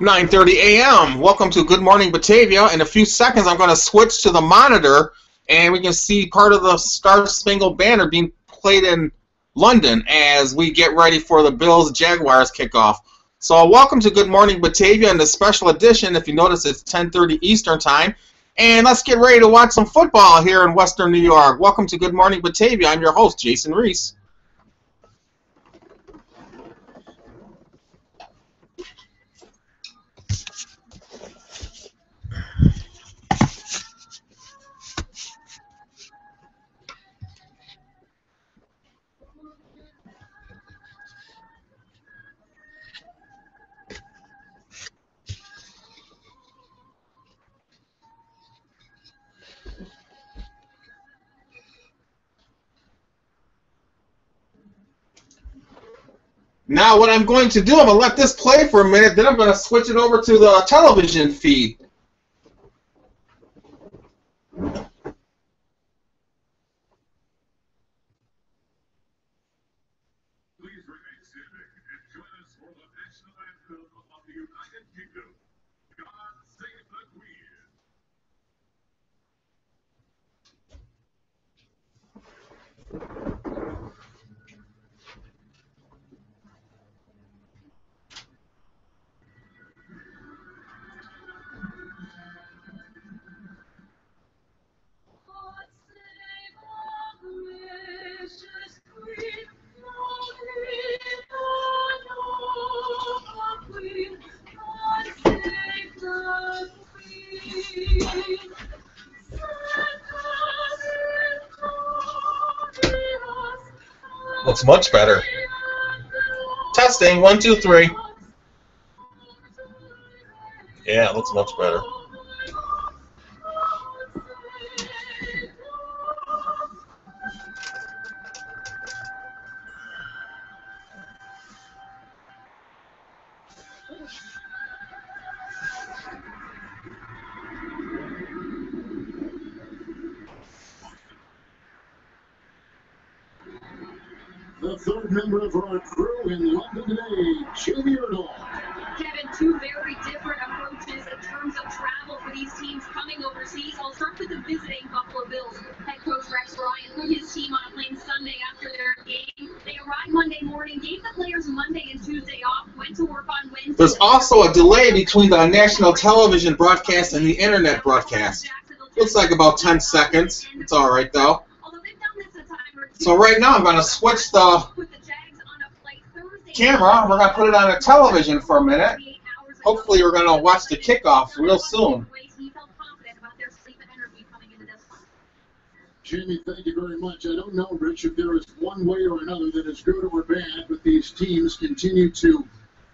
9:30 a.m. Welcome to Good Morning Batavia. In a few seconds, I'm going to switch to the monitor, and we can see part of the Star Spangled Banner being played in London as we get ready for the Bills-Jaguars kickoff. So welcome to Good Morning Batavia in the special edition. If you notice, it's 10:30 Eastern Time. And let's get ready to watch some football here in Western New York. Welcome to Good Morning Batavia. I'm your host, Jason Reese. Now what I'm going to do, I'm going to let this play for a minute, then I'm going to switch it over to the television feed. Please remain civic and join us for the national anthem of the United Kingdom. God save the Queen. Looks much better. Testing, 1, 2, 3. Yeah, it looks much better. The third member of our crew in London today, Jamie Erdahl. Kevin, two very different approaches in terms of travel for these teams coming overseas. I'll start with the visiting Buffalo Bills. Head coach Rex Ryan put his team on a plane Sunday after their game. They arrived Monday morning, gave the players Monday and Tuesday off, went to work on Wednesday. There's also a delay between the national television broadcast and the internet broadcast. Looks like about 10 seconds. It's all right, though. So right now I'm going to switch the camera. We're going to put it on a television for a minute. Hopefully we're going to watch the kickoff real soon. Jamie, thank you very much. I don't know, Rich, if there is one way or another that is good or bad, but these teams continue to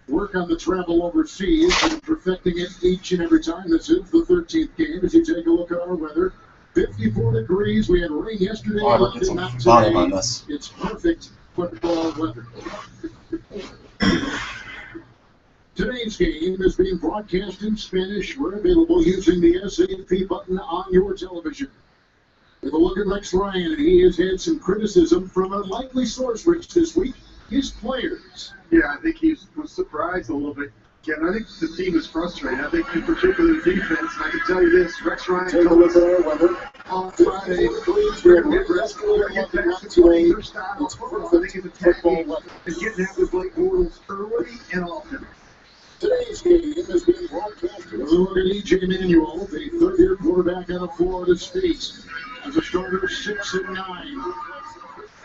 work on the travel overseas and perfecting it each and every time. This is the 13th game as you take a look at our weather. 54 degrees. We had rain yesterday. Oh, get some volume on this. It's perfect football weather. Today's game is being broadcast in Spanish. We're available using the SAP button on your television. With a look at Rex Ryan, he has had some criticism from a likely source, Rich, this week. His players. Yeah, I think he was surprised a little bit. Kevin, I think the team is frustrated. I think in particular the defense, and I can tell you this, Rex Ryan Take a look at our weather. on Friday, we're going to get back to playing their style of football. I think it's football weather. And getting out with Blake Bortles early and often. Today's game is being broadcast with a look at E.J. Manuel, the third-year quarterback out of Florida State. As a starter, 6 and 9.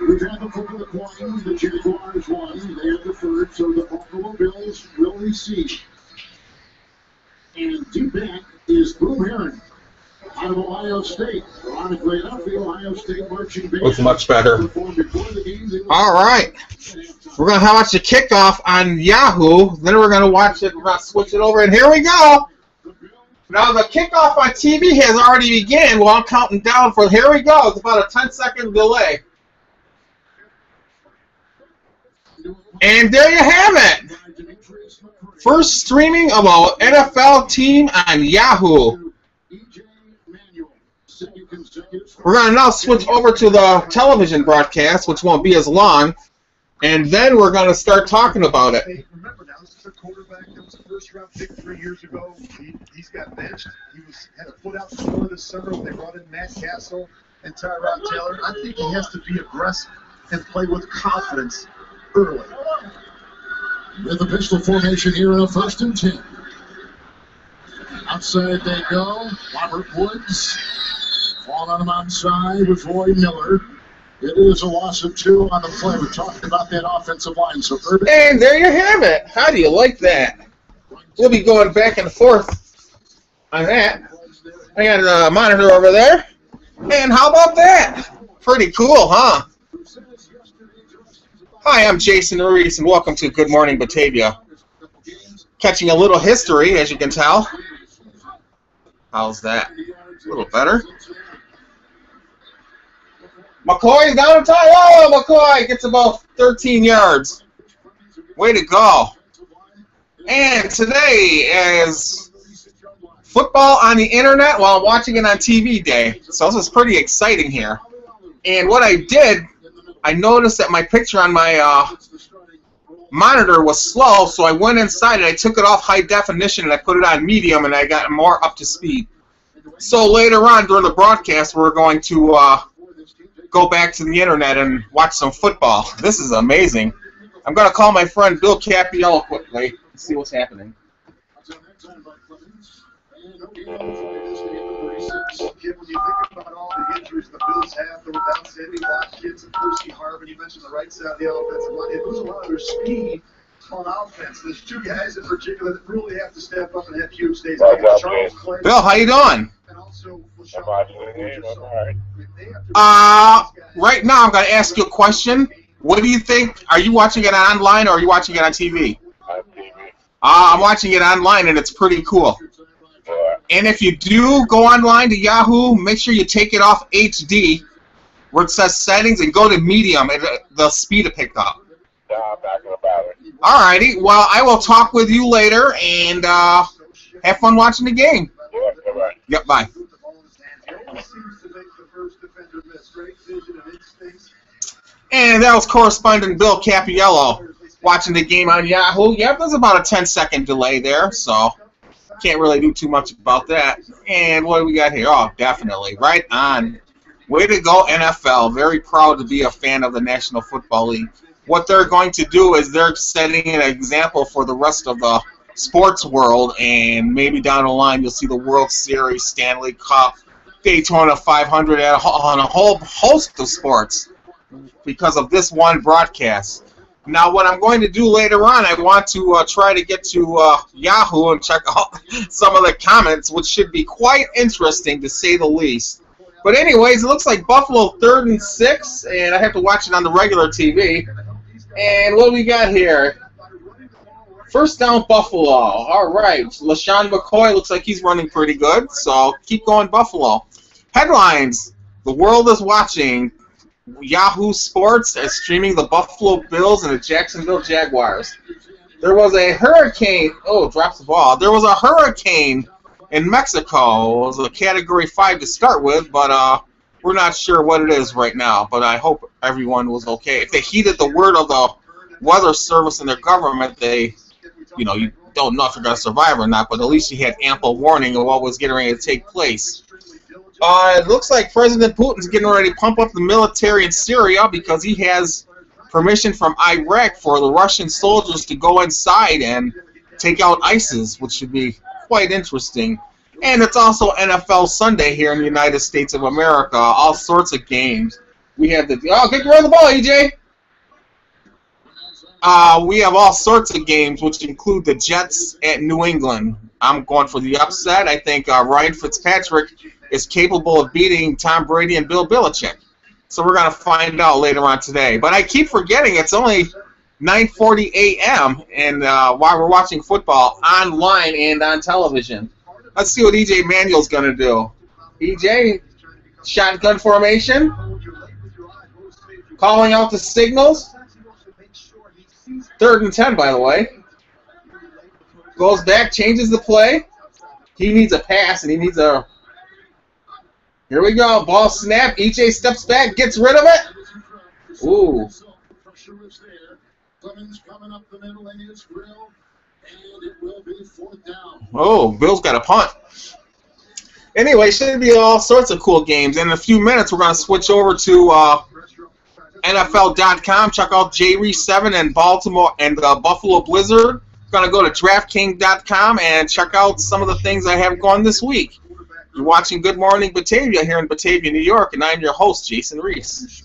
We've had the flip of the coin. The Jaguars won. They have the third, so the Buffalo Bills will receive. And deep back is Boom Heron out of Ohio State. Ironically enough, the Ohio State marching band Looks much better. performed before the game. All right. We're going to watch the kickoff on Yahoo. Then we're going to watch it. We're going to switch it over, and here we go. Now, the kickoff on TV has already begun. Well, I'm counting down for, here we go. It's about a 10-second delay. And there you have it. First streaming of an NFL team on Yahoo. We're going to now switch over to the television broadcast, which won't be as long, and then we're going to start talking about it. Remember now, this is a quarterback that was a first first round pick 3 years ago. He's got benched. He had a foot out the door this summer when they brought in Matt Castle and Tyrod Taylor. I think he has to be aggressive and play with confidence early. With the pistol formation here in a 1st and 10. Outside they go. Robert Woods. Fall on him outside with Roy Miller. It is a loss of 2 on the play. We're talking about that offensive line. So Urban. And there you have it. How do you like that? We'll be going back and forth on that. I got a monitor over there. And how about that? Pretty cool, huh? Hi, I'm Jason Reese, and welcome to Good Morning Batavia. Catching a little history, as you can tell. How's that? A little better. McCoy's down to tie. Oh, McCoy gets about 13 yards. Way to go. And today is football on the internet while I'm watching it on TV day. So this is pretty exciting here. And what I did, I noticed that my picture on my monitor was slow, so I went inside and I took it off high definition and I put it on medium and I got more up to speed. So later on during the broadcast, we're going to go back to the internet and watch some football. This is amazing. I'm going to call my friend Bill Capiello quickly and see what's happening. When you think about all the injuries the Bills have, the without Sammy Watkins and Percy Harvin, you mentioned the right side of the offensive line. It loses a lot of their speed on offense. There's 2 guys in particular that really have to step up and have huge days. Charles Clay. Bill, how you doing? And also, right now I'm going to ask you a question. What do you think? Are you watching it online or are you watching it on TV? On TV. I'm watching it online and it's pretty cool. And if you do go online to Yahoo, make sure you take it off HD, where it says settings, and go to medium, and the speed will pick up. Yeah, I'm not going to bother. Alrighty, well, I will talk with you later, and have fun watching the game. Yeah, bye-bye. Yep, bye. And that was correspondent Bill Capiello watching the game on Yahoo. Yep, there's about a 10-second delay there, so can't really do too much about that. And what do we got here? Oh, definitely. Right on. Way to go, NFL. Very proud to be a fan of the National Football League. What they're going to do is they're setting an example for the rest of the sports world, and maybe down the line you'll see the World Series, Stanley Cup, Daytona 500, on a whole host of sports because of this one broadcast. Now, what I'm going to do later on, I want to try to get to Yahoo and check out some of the comments, which should be quite interesting, to say the least. But anyways, it looks like Buffalo 3rd and 6, and I have to watch it on the regular TV. And what do we got here? First down, Buffalo. All right. LaShawn McCoy looks like he's running pretty good, so keep going, Buffalo. Headlines. The world is watching. Yahoo Sports is streaming the Buffalo Bills and the Jacksonville Jaguars. There was a hurricane. Oh, drops the ball. There was a hurricane in Mexico. It was a Category 5 to start with, but we're not sure what it is right now. But I hope everyone was okay. If they heeded the word of the weather service and their government, they, you don't know if you're going to survive or not, but at least you had ample warning of what was getting ready to take place. It looks like President Putin's getting ready to pump up the military in Syria because he has permission from Iraq for the Russian soldiers to go inside and take out ISIS, which should be quite interesting. And it's also NFL Sunday here in the United States of America. All sorts of games. We have the... Oh, get rid of the ball, EJ! We have all sorts of games, which include the Jets at New England. I'm going for the upset. I think Ryan Fitzpatrick is capable of beating Tom Brady and Bill Belichick. So we're going to find out later on today. But I keep forgetting it's only 9:40 a.m. and while we're watching football online and on television. Let's see what E.J. Manuel's going to do. E.J., shotgun formation. Calling out the signals. 3rd and 10, by the way. Goes back, changes the play. He needs a pass, and he needs a... Here we go. Ball snap. EJ steps back, gets rid of it. Ooh. And it will be 4th down. Oh, Bills got a punt. Anyway, should be all sorts of cool games. In a few minutes, we're going to switch over to NFL.com. Check out J-Reese7 and Baltimore and the Buffalo Blizzard. Going to go to DraftKings.com and check out some of the things I have going this week. You're watching Good Morning Batavia here in Batavia, New York, and I'm your host, Jason Reese.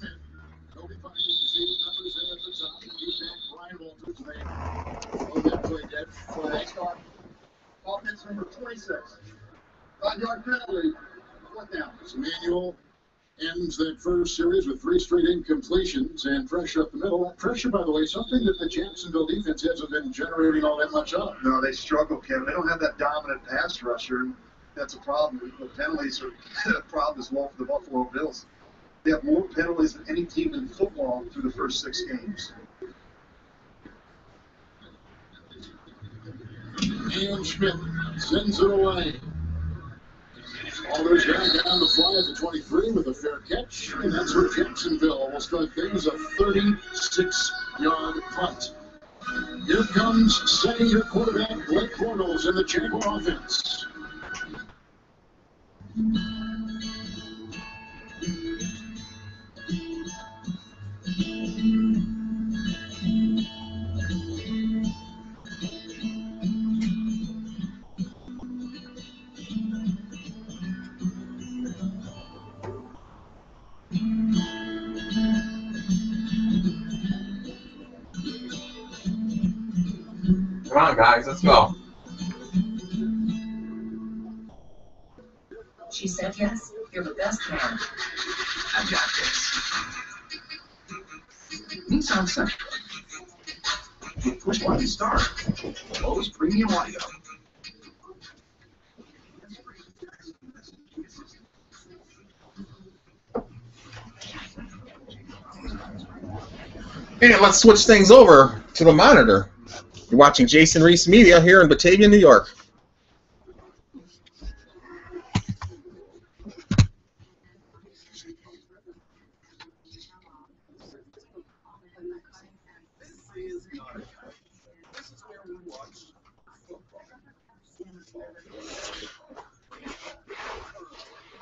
Offense number 26. 5-yard penalty. 4th down. Manuel ends that first series with 3 straight incompletions and pressure up the middle. That pressure, by the way, something that the Jacksonville defense hasn't been generating all that much of. No, they struggle, Kevin. They don't have that dominant pass rusher, and that's a problem. The penalties are a problem as well for the Buffalo Bills. They have more penalties than any team in football through the first 6 games. And Schmidt sends it away. All those guys down the fly at the 23 with a fair catch, and that's where Jacksonville will start things, a 36-yard punt. Here comes setting your quarterback, Blake Bortles, in the Jaguar offense. Come on, guys, let's go. She said yes. You're the best man. I got this. Nissan Sentra. Push button start. Lowe's premium audio. And let's switch things over to the monitor. You're watching Jason Reese Media here in Batavia, New York.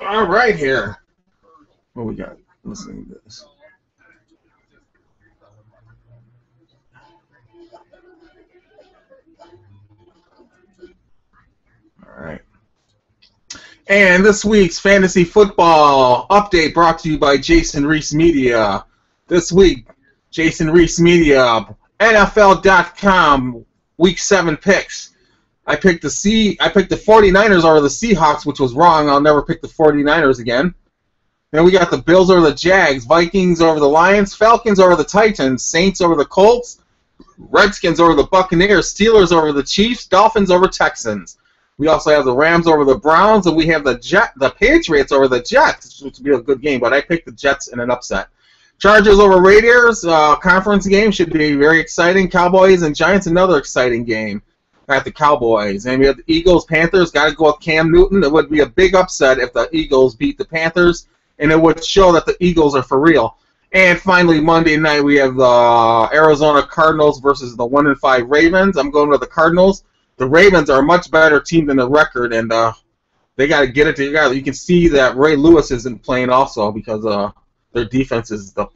All right, here. What we got? Listen to this. All right. And this week's fantasy football update brought to you by Jason Reese Media. This week, Jason Reese Media, NFL.com, Week 7 picks. I picked the 49ers over the Seahawks, which was wrong. I'll never pick the 49ers again. Then we got the Bills over the Jags, Vikings over the Lions, Falcons over the Titans, Saints over the Colts, Redskins over the Buccaneers, Steelers over the Chiefs, Dolphins over Texans. We also have the Rams over the Browns, and we have the Patriots over the Jets, which would be a good game, but I picked the Jets in an upset. Chargers over Raiders, conference game should be very exciting. Cowboys and Giants, another exciting game at the Cowboys. And we have the Eagles, Panthers, got to go with Cam Newton. It would be a big upset if the Eagles beat the Panthers, and it would show that the Eagles are for real. And finally, Monday night, we have the Arizona Cardinals versus the 1-5 Ravens. I'm going with the Cardinals. The Ravens are a much better team than the record, and they got to get it together. You can see that Ray Lewis isn't playing also because their defense is the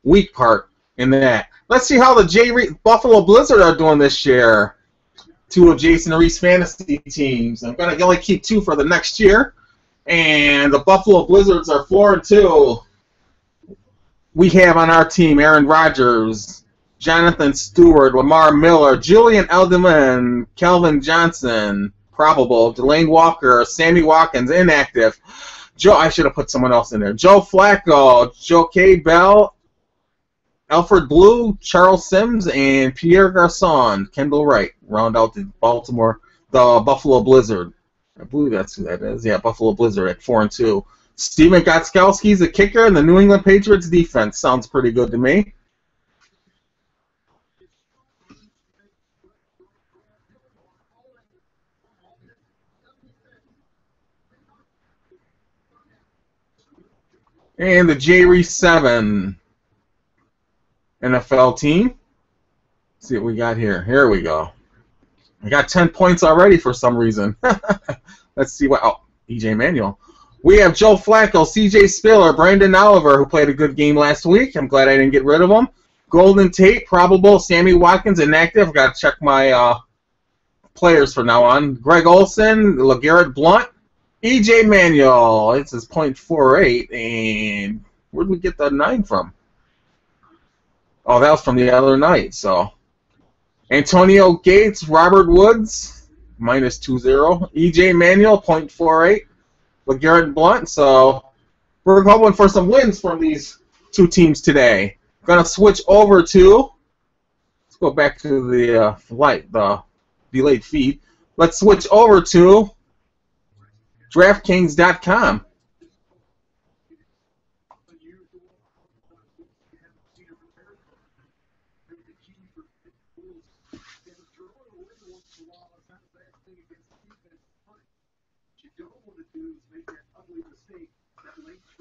weak part in that. Let's see how the Buffalo Blizzard are doing this year. 2 of Jason Reese fantasy teams. I'm going to only keep 2 for the next year. And the Buffalo Blizzards are 4-2. We have on our team Aaron Rodgers, Jonathan Stewart, Lamar Miller, Julian Edelman, Kelvin Johnson, probable, Delane Walker, Sammy Watkins, inactive. I should have put someone else in there. Joe Flacco, Joaquin Bell, Alfred Blue, Charles Sims, and Pierre Garcon, Kendall Wright, round out the Buffalo Blizzard. I believe that's who that is. Yeah, Buffalo Blizzard at 4-2. Steven Gostkowski's the kicker, and the New England Patriots defense sounds pretty good to me. And the J-Reese7 NFL team. Let's see what we got here. Here we go. I got 10 points already for some reason. Let's see what. Oh, EJ Manuel. We have Joe Flacco, CJ Spiller, Brandon Oliver, who played a good game last week. I'm glad I didn't get rid of him. Golden Tate, probable. Sammy Watkins, inactive. I've got to check my players from now on. Greg Olson, LeGarrette Blount, EJ Manuel. This is .48. And where did we get the 9 from? Oh, that was from the other night. So Antonio Gates, Robert Woods, -20. EJ Manuel, .48. LeGarrette Blount. So we're hoping for some wins from these two teams today. Gonna switch over to. Let's go back to the delayed feed. Let's switch over to DraftKings.com.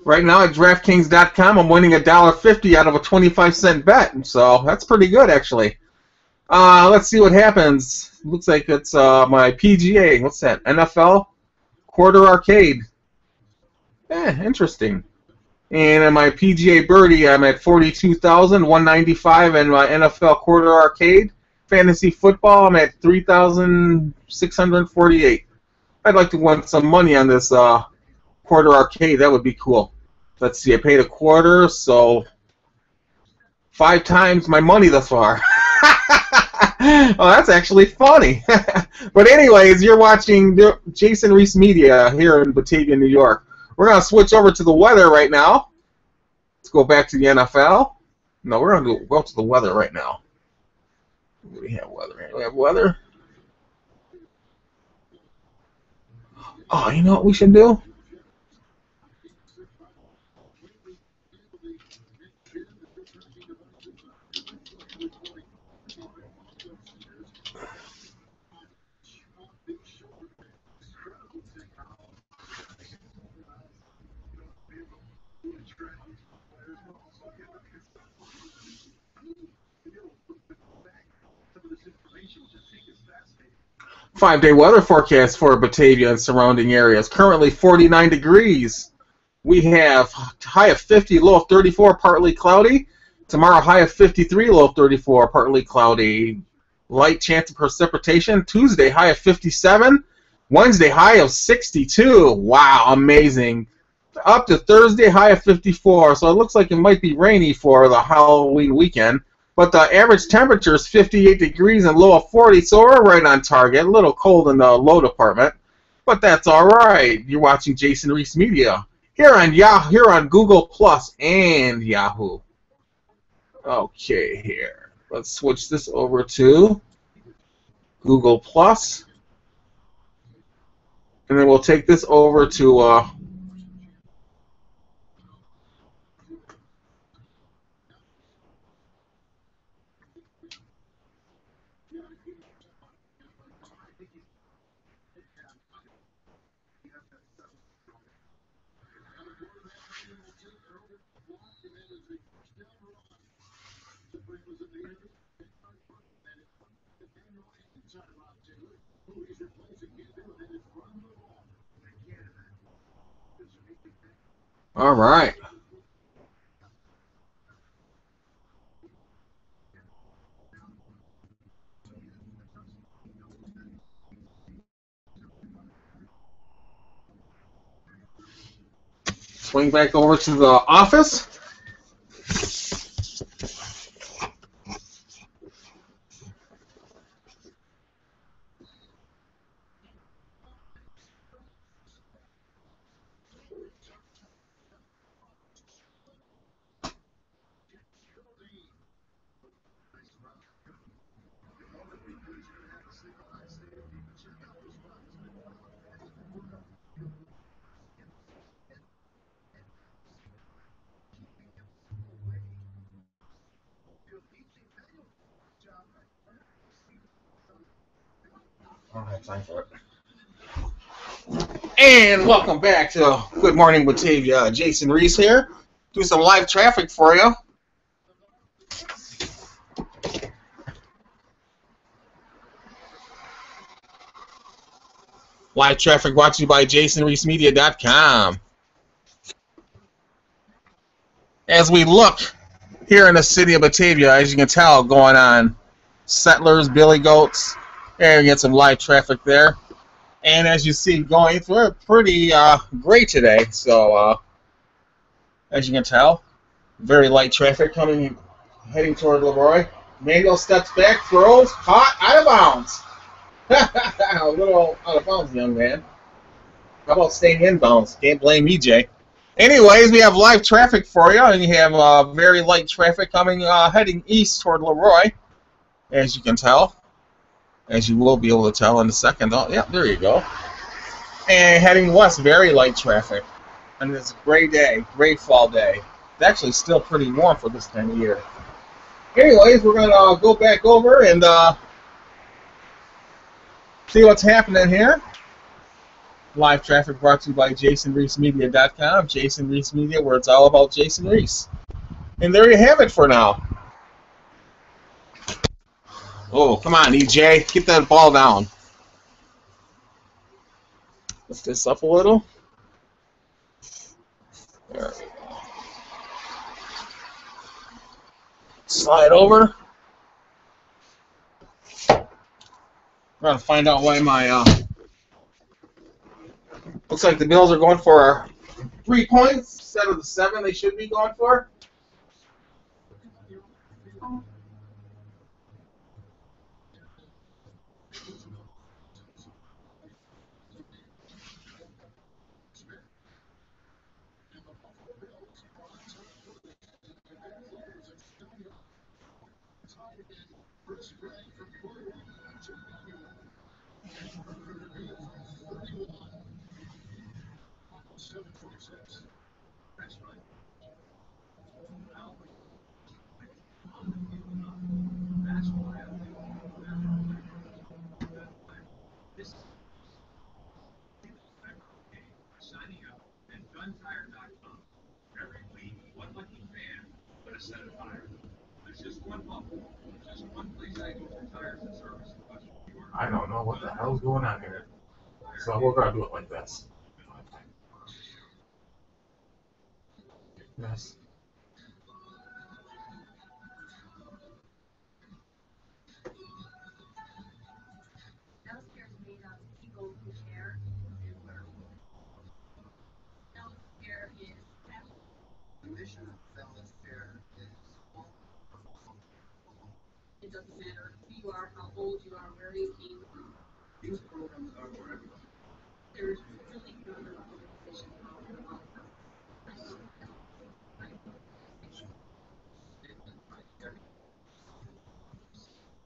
Right now at DraftKings.com, I'm winning $1.50 out of a 25-cent bet, so that's pretty good actually. Let's see what happens. Looks like it's my PGA. What's that? NFL Quarter Arcade. Interesting. And in my PGA Birdie, I'm at 42,195, and my NFL Quarter Arcade Fantasy Football, I'm at 3,648. I'd like to win some money on this Quarter Arcade. That would be cool. Let's see. I paid a quarter, so 5 times my money thus far. Oh, that's actually funny. But anyways, you're watching Jason Reese Media here in Batavia, New York. We're going to switch over to the weather right now. Let's go back to the NFL. No, we're going to go to the weather right now. We have weather. We have weather. Oh, you know what we should do? 5-day weather forecast for Batavia and surrounding areas. Currently 49 degrees. We have high of 50, low of 34, partly cloudy. Tomorrow, high of 53, low of 34, partly cloudy. Light chance of precipitation. Tuesday, high of 57. Wednesday, high of 62. Wow, amazing. Up to Thursday, high of 54. So it looks like it might be rainy for the Halloween weekend. But the average temperature is 58 degrees and low of 40, so we're right on target. A little cold in the low department, but that's all right. You're watching Jason Reese Media here on Google Plus and Yahoo. Okay, here. Let's switch this over to Google Plus, and then we'll take this over to all right. Swing back over to the office. I don't have time for it. And welcome back to Good Morning Batavia. Jason Reese here. Do some live traffic for you. Live traffic brought to you by JasonReeseMedia.com. As we look here in the city of Batavia, as you can tell, going on Settlers, Billy Goats, and you get some live traffic there. And as you see, going through pretty great today. So, as you can tell, very light traffic heading toward Leroy. Manuel steps back, throws, caught, out of bounds. A little out of bounds, young man. How about staying in bounds? Can't blame EJ. Anyways, we have live traffic for you, and you have very light traffic coming heading east toward Leroy, as you can tell. As you will be able to tell in a second. Oh, yeah, there you go. And heading west, very light traffic. And it's a great day, great fall day. It's actually still pretty warm for this time of year. Anyways, we're going to go back over and see what's happening here. Live traffic brought to you by JasonReeseMedia.com. Jason Reese Media, where it's all about Jason Reese. And there you have it for now. Oh, come on, EJ. Get that ball down. Lift this up a little. There we go. Slide over. We're going to find out why my... looks like the Bills are going for 3 points instead of the 7 they should be going for. I don't know what the hell's going on here. So we're going to do it like this. Yes. Healthcare is made of people who care. Healthcare is the mission of healthcare is it doesn't matter who you are, how old you are, where you came from. These programs are for everyone. There's really no other organization out there about them.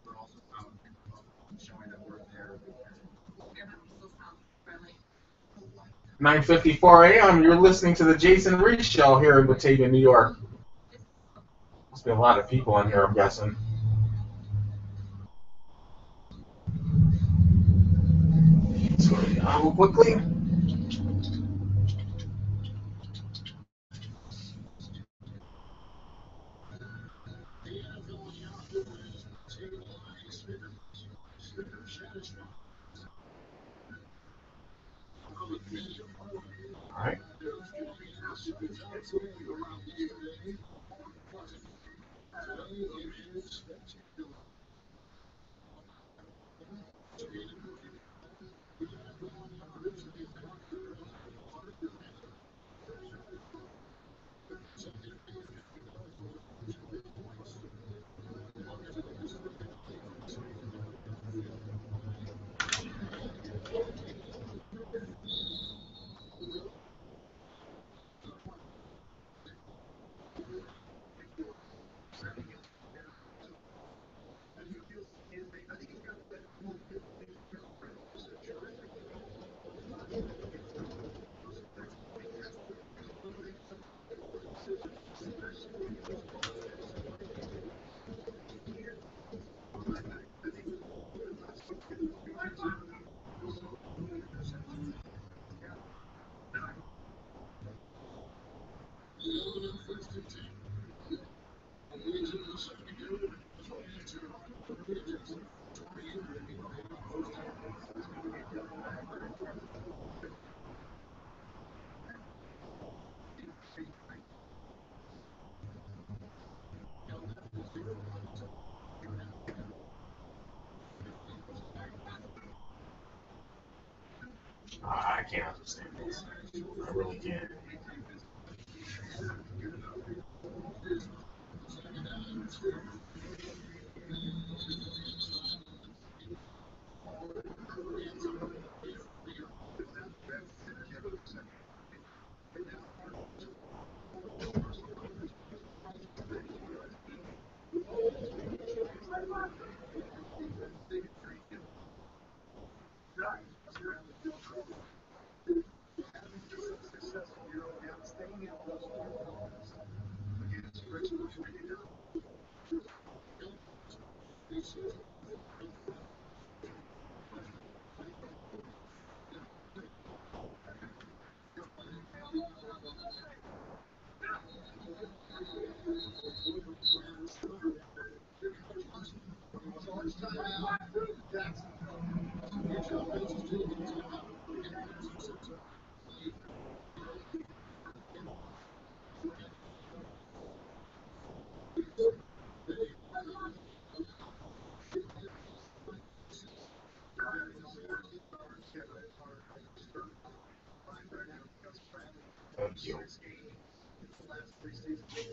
But also found showing that we're there. Everyone feels friendly. 9:54 a.m. You're listening to the Jason Reese Show here in Batavia, New York. Must be a lot of people in here, I'm guessing. Let's go to Yahoo quickly. All right. can't understand this. I really can't. Thank you.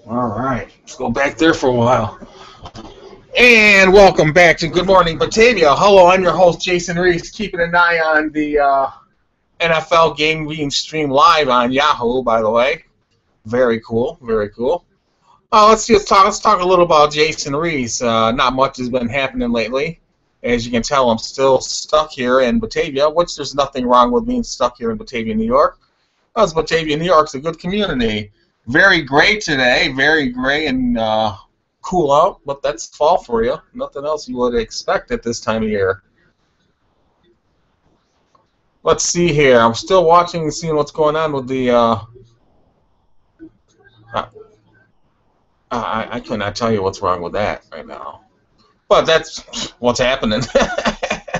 All right, let's go back there for a while. And welcome back to Good Morning Batavia. Hello, I'm your host, Jason Reese, keeping an eye on the NFL game being streamed live on Yahoo, by the way. Very cool, very cool. Let's talk a little about Jason Reese. Not much has been happening lately. As you can tell, I'm still stuck here in Batavia, which there's nothing wrong with being stuck here in Batavia, New York. Because Batavia, New York's a good community. Very gray today, very gray and cool out, but that's fall for you. Nothing else you would expect at this time of year. Let's see here. I'm still watching and seeing what's going on with the... I cannot tell you what's wrong with that right now. But that's what's happening.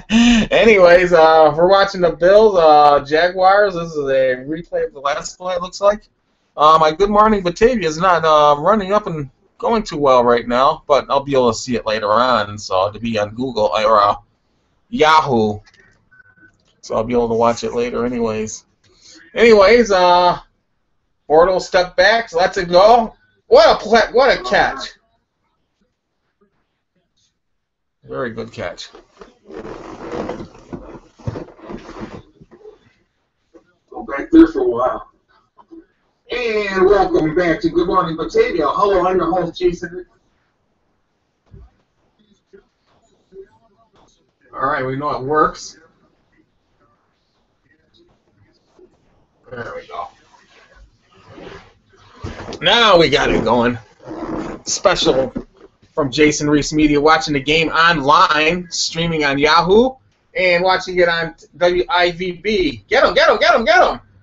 Anyways, we're watching the Bills, Jaguars. This is a replay of the last play, it looks like. My Good Morning Batavia is not running up and going too well right now, but I'll be able to see it later on. So to be on Google or Yahoo, so I'll be able to watch it later. Anyways, Bortles step back, lets it go. What a catch! Very good catch. Go back there for a while. And welcome back to Good Morning Batavia. Hello, I'm your host, Jason. All right, we know it works. There we go. Now we got it going. Special from Jason Reese Media, watching the game online, streaming on Yahoo, and watching it on WIVB. Get him!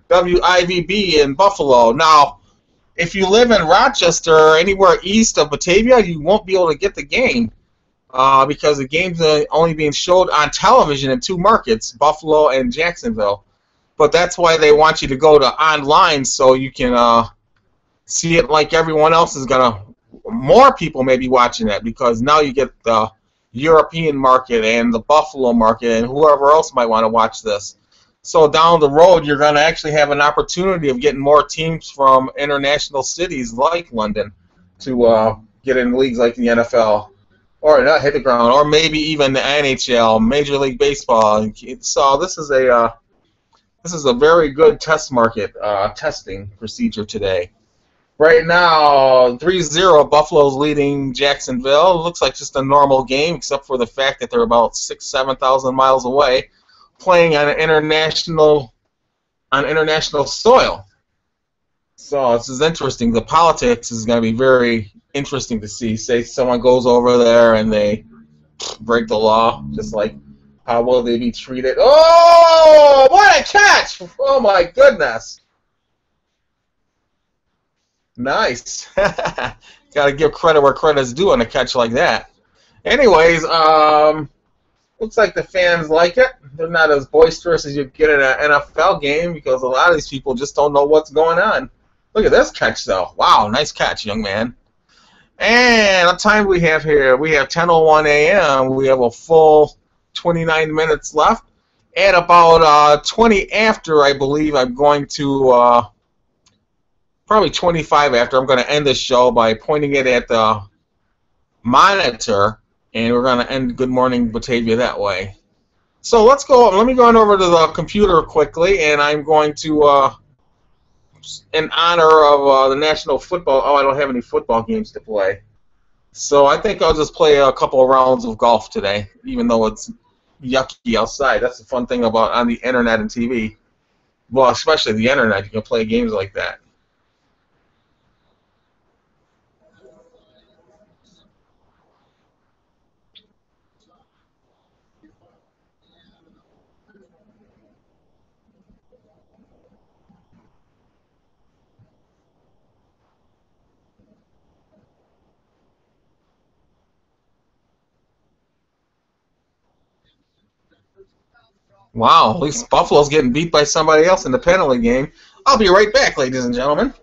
WIVB in Buffalo. Now, if you live in Rochester or anywhere east of Batavia, you won't be able to get the game because the game's only being showed on television in two markets, Buffalo and Jacksonville. But that's why they want you to go to online so you can see it like everyone else is going to. More people may be watching that because now you get the European market and the Buffalo market and whoever else might want to watch this. So down the road, you're going to actually have an opportunity of getting more teams from international cities like London to get in leagues like the NFL, or not hit the ground, or maybe even the NHL, Major League Baseball. So this is a very good test market testing procedure today. Right now, 3-0, Buffalo's leading Jacksonville. It looks like just a normal game, except for the fact that they're about 7,000 miles away, playing on international soil. So this is interesting. The politics is going to be very interesting to see. Say someone goes over there and they break the law, just like how will they be treated? Oh, what a catch! Oh my goodness! Nice. Got to give credit where credit's due on a catch like that. Anyways, looks like the fans like it. They're not as boisterous as you get in an NFL game because a lot of these people just don't know what's going on. Look at this catch, though. Wow, nice catch, young man. And what time we have here? We have 10:01 a.m. We have a full 29 minutes left. at about 20 after, I believe, I'm going to, probably 25 after, I'm going to end this show by pointing it at the monitor, and we're going to end Good Morning Batavia that way. So let's go. Let me go on over to the computer quickly, and I'm going to, in honor of the National Football. Oh, I don't have any football games to play, so I think I'll just play a couple of rounds of golf today, even though it's yucky outside. That's the fun thing about on the internet and TV. Well, especially the internet, you can play games like that. Wow, at least Buffalo's getting beat by somebody else in the penalty game. I'll be right back, ladies and gentlemen.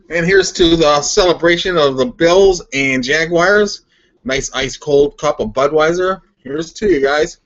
And here's to the celebration of the Bills and Jaguars. Nice ice cold cup of Budweiser. Here's to you guys.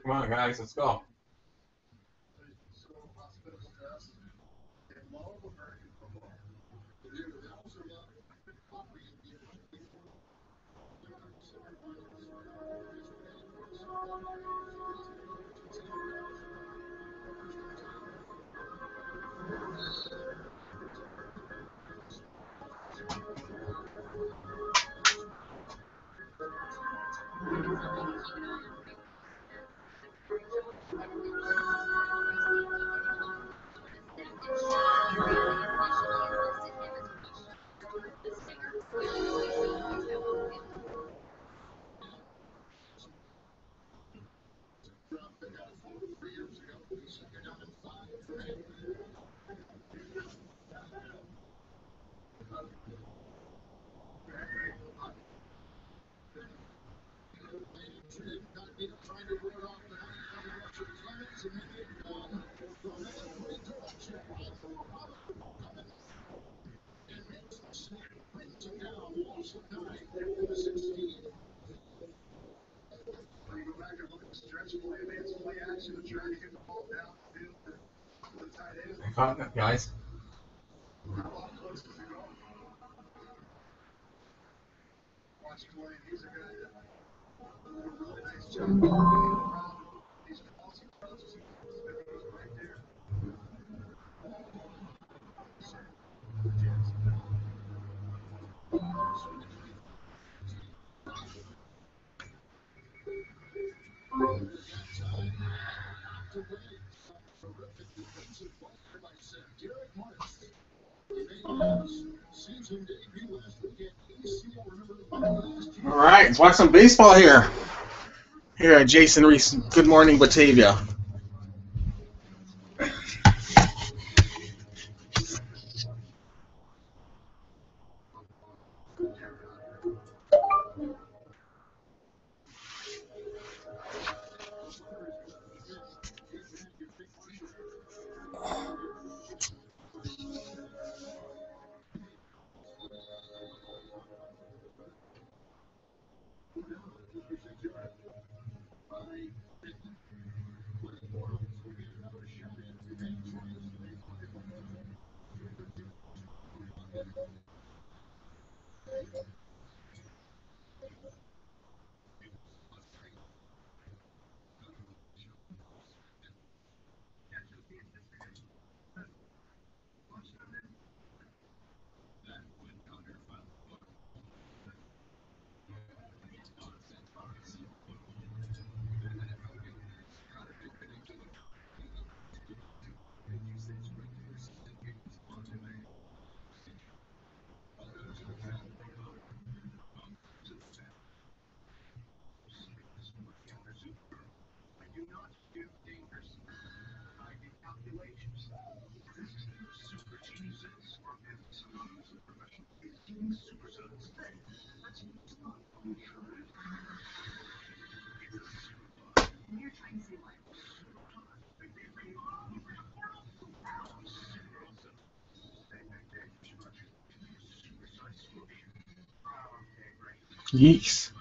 Come on, guys, let's go. Guys. All right, let's watch some baseball here. Here at Jason Reese. Good morning, Batavia. Yeeks.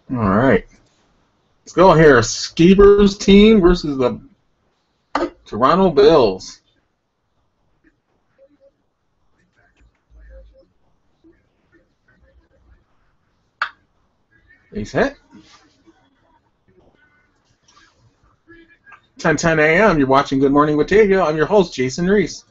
All right. Let's go here. Skeever's team versus the Toronto Bills. Base hit. 10:10 a.m. You're watching Good Morning Batavia. I'm your host, Jason Reese.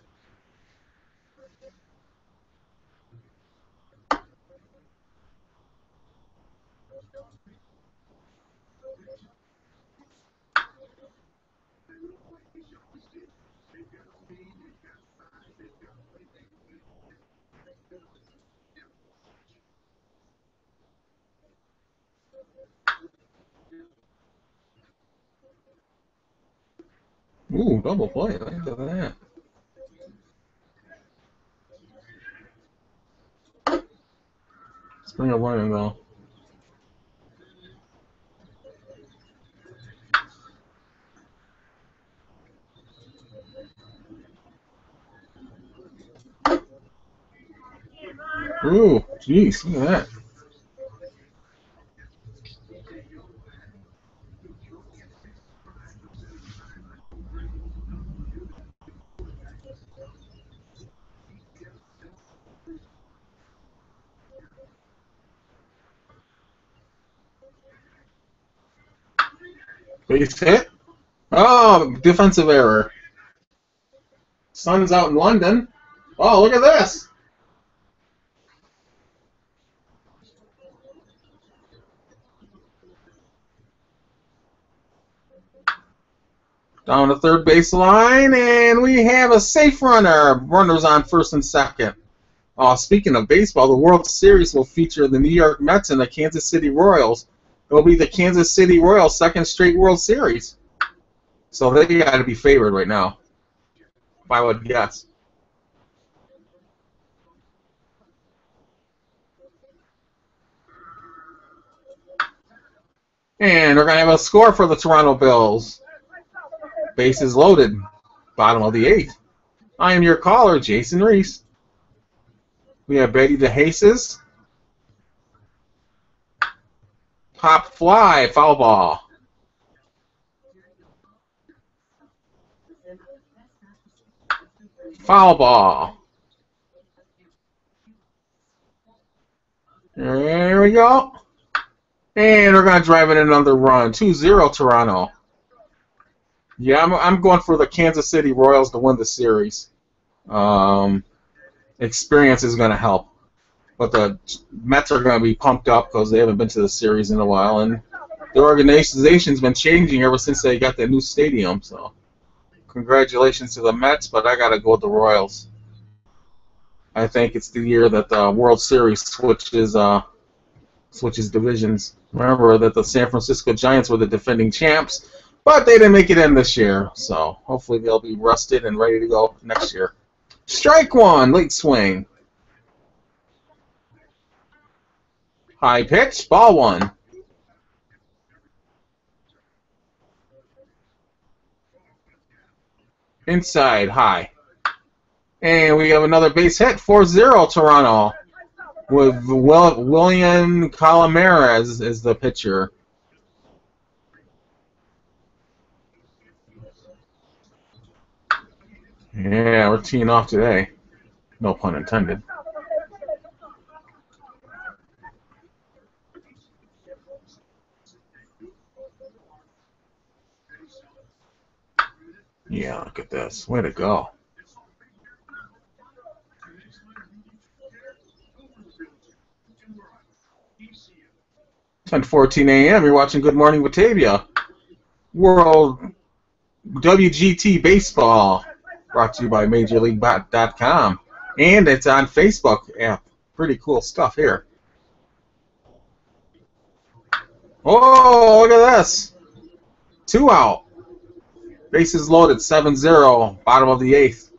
Ooh, double play. Look at that. Spring of warning, though. Ooh, jeez, look at that. Base hit. Oh, defensive error. Sun's out in London. Oh, look at this. Down the third baseline, and we have a safe runner. Runners on first and second. Speaking of baseball, the World Series will feature the New York Mets and the Kansas City Royals. It will be the Kansas City Royals' second straight World Series. So they got to be favored right now, if I would guess. And we're going to have a score for the Toronto Bills. Bases loaded. Bottom of the eighth. I am your caller, Jason Reese. We have Betty DeJesus. Pop fly, foul ball. Foul ball. There we go. And we're going to drive in another run. 2-0 Toronto. Yeah, I'm going for the Kansas City Royals to win the series. Experience is going to help. But the Mets are going to be pumped up because they haven't been to the series in a while. And the organization's been changing ever since they got the new stadium. So congratulations to the Mets, but I got to go with the Royals. I think it's the year that the World Series switches divisions. Remember that the San Francisco Giants were the defending champs, but they didn't make it in this year. So hopefully they'll be rested and ready to go next year. Strike one, late swing. High pitch, ball one. Inside, high. And we have another base hit, 4-0 Toronto, with William Calamera as the pitcher. Yeah, we're teeing off today. No pun intended. Yeah, look at this. Way to go. 10:14 a.m. You're watching Good Morning Batavia. World WGT Baseball, brought to you by MajorLeagueBat.com. And it's on Facebook app. Pretty cool stuff here. Oh, look at this. 2 out. Bases loaded, 7-0, bottom of the eighth.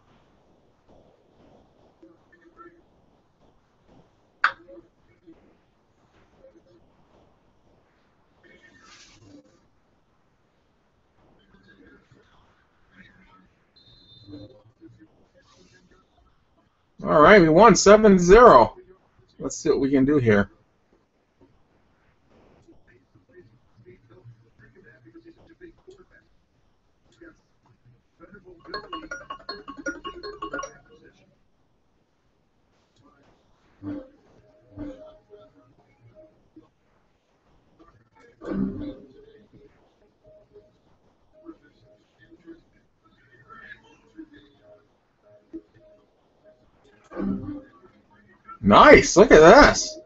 All right, we won 7-0. Let's see what we can do here. Nice, look at this.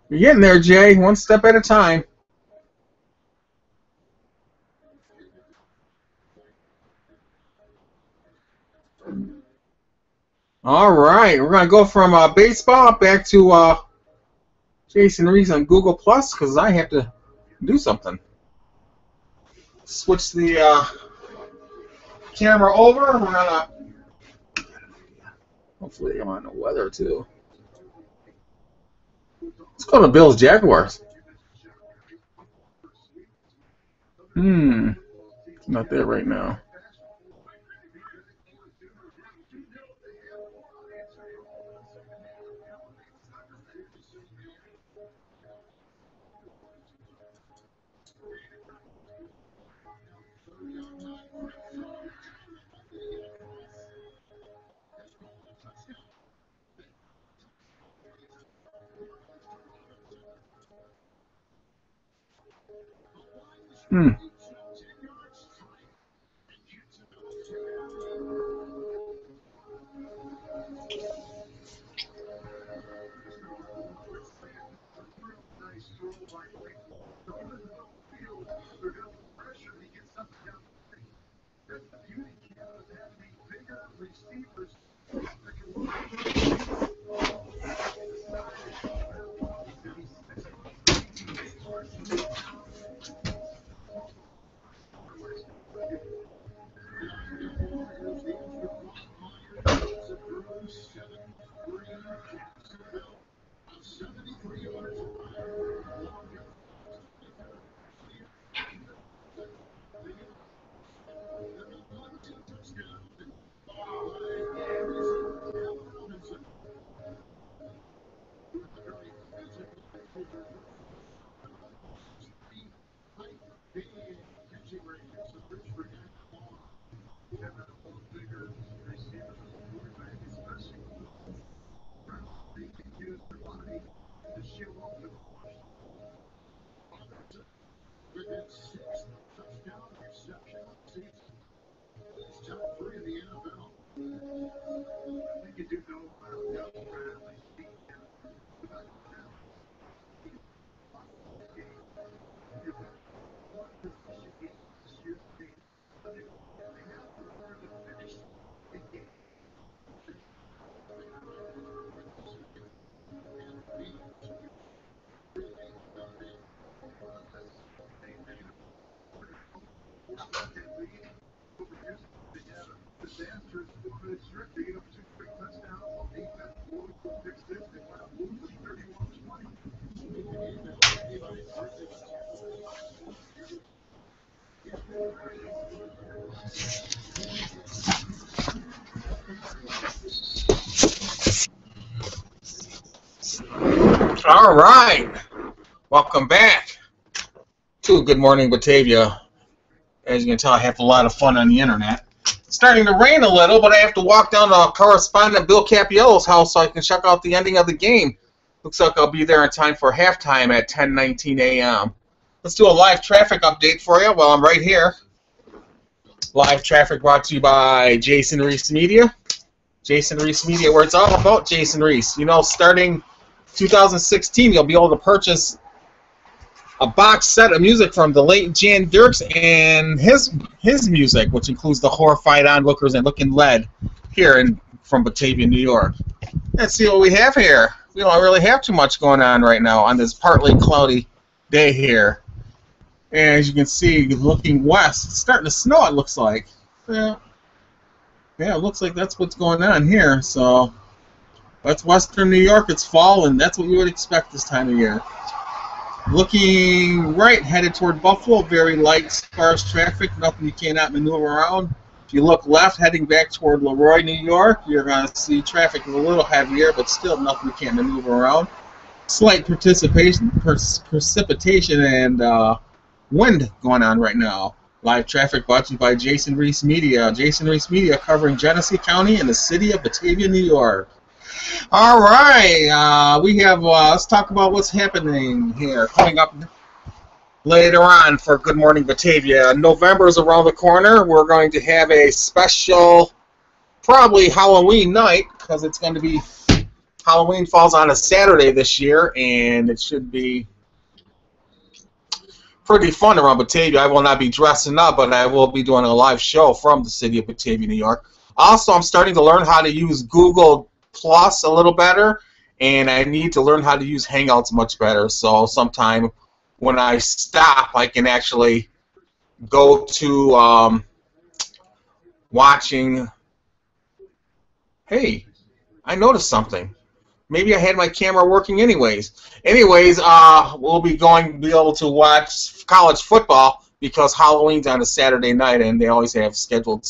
You're getting there, Jay, one step at a time. All right, we're going to go from baseball back to Jason Reese on Google Plus because I have to do something. Switch the camera over. We're going to hopefully I'm on the weather too. Let's go to Bills Jaguars. It's not there right now. All right. Welcome back to Good Morning Batavia. As you can tell, I have a lot of fun on the internet. It's starting to rain a little, but I have to walk down to correspondent Bill Capiello's house so I can check out the ending of the game. Looks like I'll be there in time for halftime at 10:19 a.m. Let's do a live traffic update for you while I'm right here. Live traffic brought to you by Jason Reese Media. Jason Reese Media, where it's all about Jason Reese. You know, starting 2016, you'll be able to purchase a box set of music from the late Jan Dirks and his music, which includes the Horrified Onlookers and Looking Lead here from Batavia, New York. Let's see what we have here. We don't really have too much going on right now on this partly cloudy day here. And as you can see, looking west, it's starting to snow, it looks like. Yeah, it looks like that's what's going on here. So that's western New York. It's fall, and that's what you would expect this time of year. Looking right, headed toward Buffalo, very light, sparse traffic, nothing you cannot maneuver around. If you look left, heading back toward Leroy, New York, you're going to see traffic a little heavier, but still nothing you can't maneuver around. Slight precipitation and wind going on right now. Live traffic brought to you by Jason Reese Media. Jason Reese Media covering Genesee County and the city of Batavia, New York. All right, we have, let's talk about what's happening here. Coming up later on for Good Morning Batavia. November is around the corner. We're going to have a special, probably Halloween night, because it's going to be, Halloween falls on a Saturday this year, and it should be pretty fun around Batavia. I will not be dressing up, but I will be doing a live show from the city of Batavia, New York. Also, I'm starting to learn how to use Google Plus a little better, and I need to learn how to use Hangouts much better. So sometime when I stop, I can actually go to watching. Hey, I noticed something. Maybe I had my camera working anyways. We'll be able to watch college football because Halloween's on a Saturday night, and they always have scheduled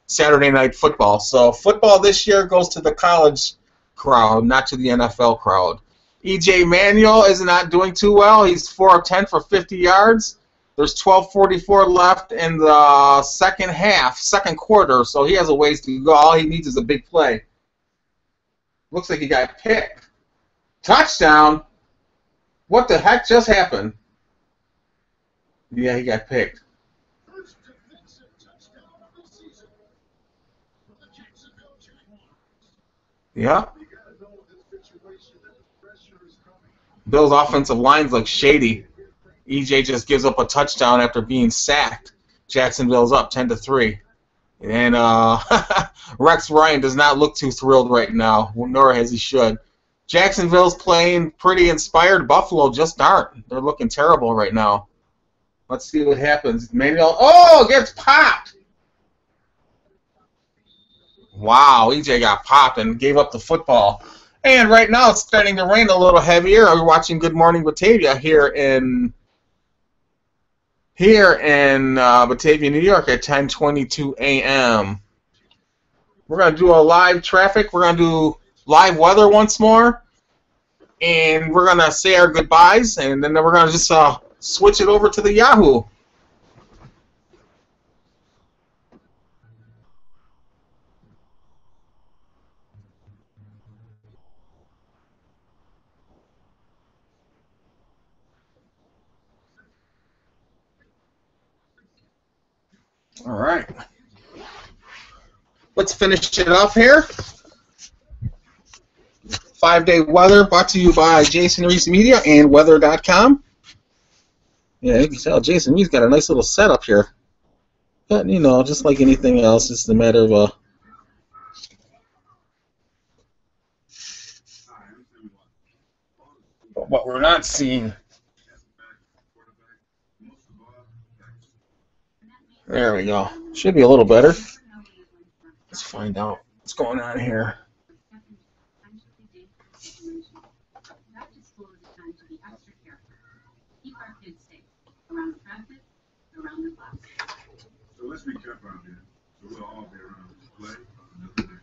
Saturday night football. So football this year goes to the college crowd, not to the NFL crowd. E.J. Manuel is not doing too well. He's 4 of 10 for 50 yards. There's 12:44 left in the second quarter, so he has a ways to go. All he needs is a big play. Looks like he got picked. Touchdown! What the heck just happened? Yeah, he got picked. Yeah. Bill's offensive lines look shady. EJ just gives up a touchdown after being sacked. Jacksonville's up 10-3. And Rex Ryan does not look too thrilled right now, nor as he should. Jacksonville's playing pretty inspired. Buffalo just aren't. They're looking terrible right now. Let's see what happens. Manuel, gets popped. Wow, EJ got popped and gave up the football. And right now it's starting to rain a little heavier. We're watching Good Morning Batavia here in Batavia, New York at 10:22 a.m. We're going to do a live traffic. We're going to do live weather once more. and we're going to say our goodbyes, and then we're going to just switch it over to the Yahoo. All right. Let's finish it off here. 5-day weather brought to you by Jason Reese Media and weather.com. Yeah, you can tell Jason Reese got a nice little setup here. But, you know, just like anything else, it's a matter of what we're not seeing. There we go. Should be a little better. Let's find out what's going on here. So let's recap around here. So we'll all be around this play another day.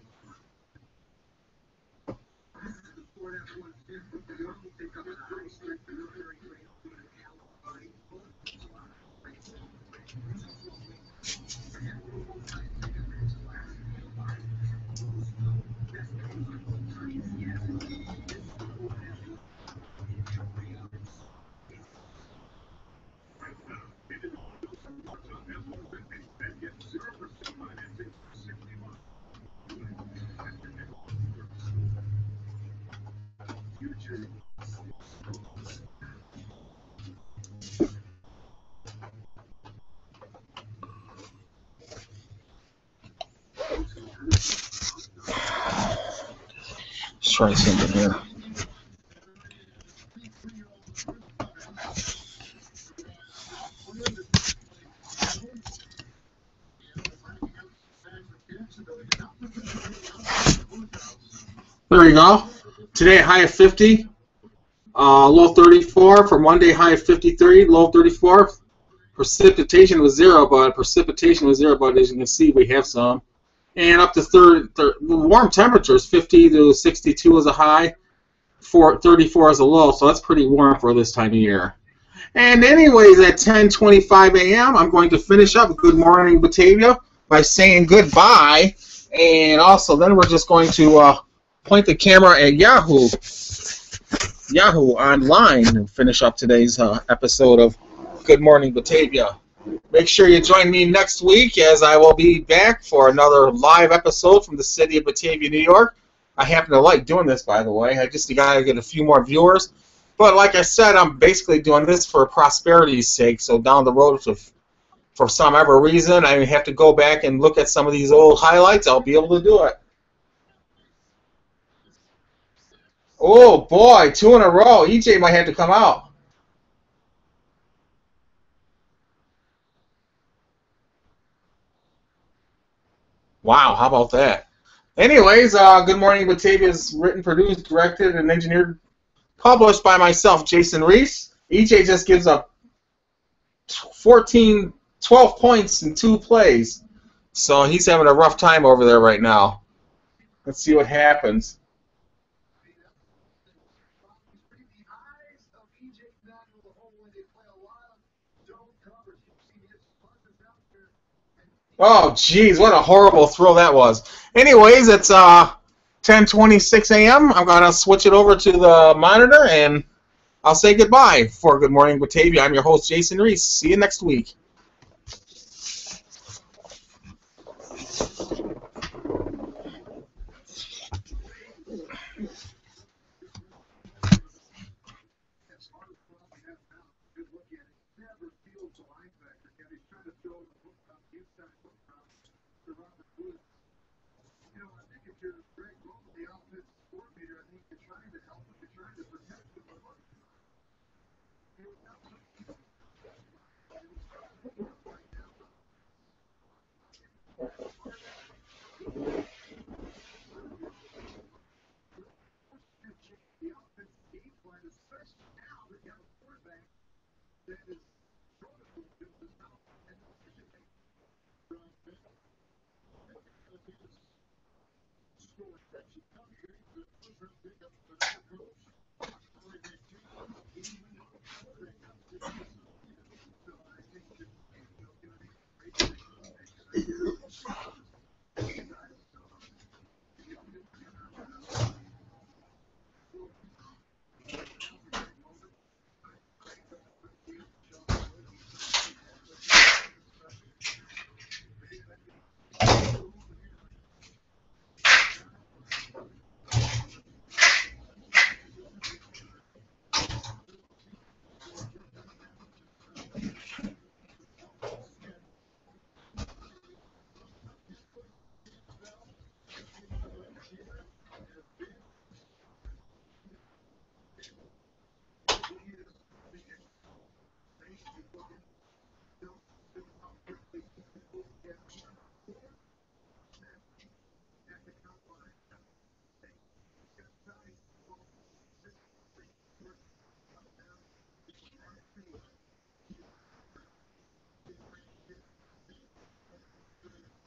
Let's try something here. There you go. Today, high of 50, low 34. For Monday, high of 53, low 34. Precipitation was zero, but as you can see, we have some. And up to warm temperatures, 50 to 62 is a high, 34 is a low, so that's pretty warm for this time of year. And anyways, at 10:25 a.m., I'm going to finish up Good Morning Batavia by saying goodbye. And also, then we're just going to point the camera at Yahoo online and finish up today's episode of Good Morning Batavia. Make sure you join me next week, as I will be back for another live episode from the city of Batavia, New York. I happen to like doing this, by the way. I just got to get a few more viewers. But like I said, I'm basically doing this for prosperity's sake. So down the road, if for some ever reason I have to go back and look at some of these old highlights, I'll be able to do it. Oh boy, 2 in a row. EJ might have to come out. Wow, how about that? Anyways, Good Morning Batavia is written, produced, directed, and engineered, published by myself, Jason Reese. EJ just gives up 12 points in 2 plays. So he's having a rough time over there right now. Let's see what happens. Oh, jeez, what a horrible throw that was. Anyways, it's 10:26 a.m. I'm going to switch it over to the monitor, and I'll say goodbye for Good Morning Batavia. I'm your host, Jason Reese. See you next week.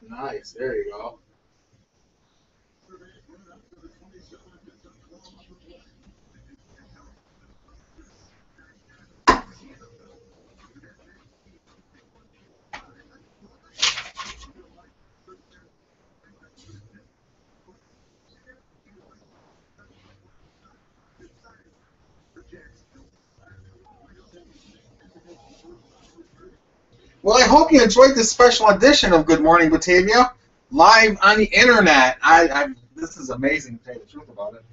Nice. There you go. Well, I hope you enjoyed this special edition of Good Morning Batavia, live on the internet. This is amazing to tell you the truth about it.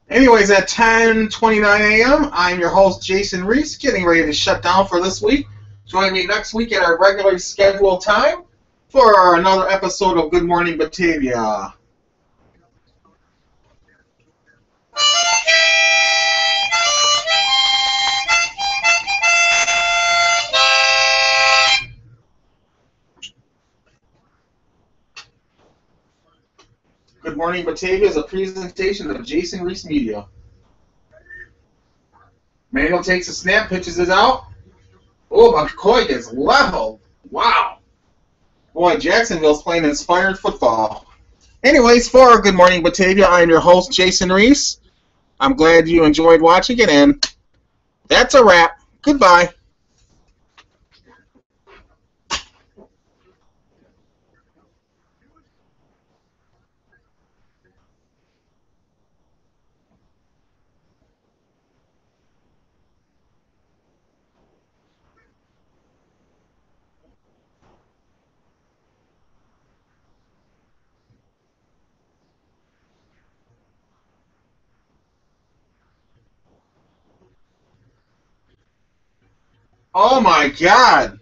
Anyways, at 10:29 a.m., I'm your host, Jason Reese, getting ready to shut down for this week. Join me next week at our regularly scheduled time for another episode of Good Morning Batavia. Good Morning Batavia is a presentation of Jason Reese Media. Manuel takes a snap, pitches it out. Oh, McCoy gets leveled. Wow. Boy, Jacksonville's playing inspired football. Anyways, for Good Morning Batavia, I'm your host, Jason Reese. I'm glad you enjoyed watching it, and that's a wrap. Goodbye. Oh my God.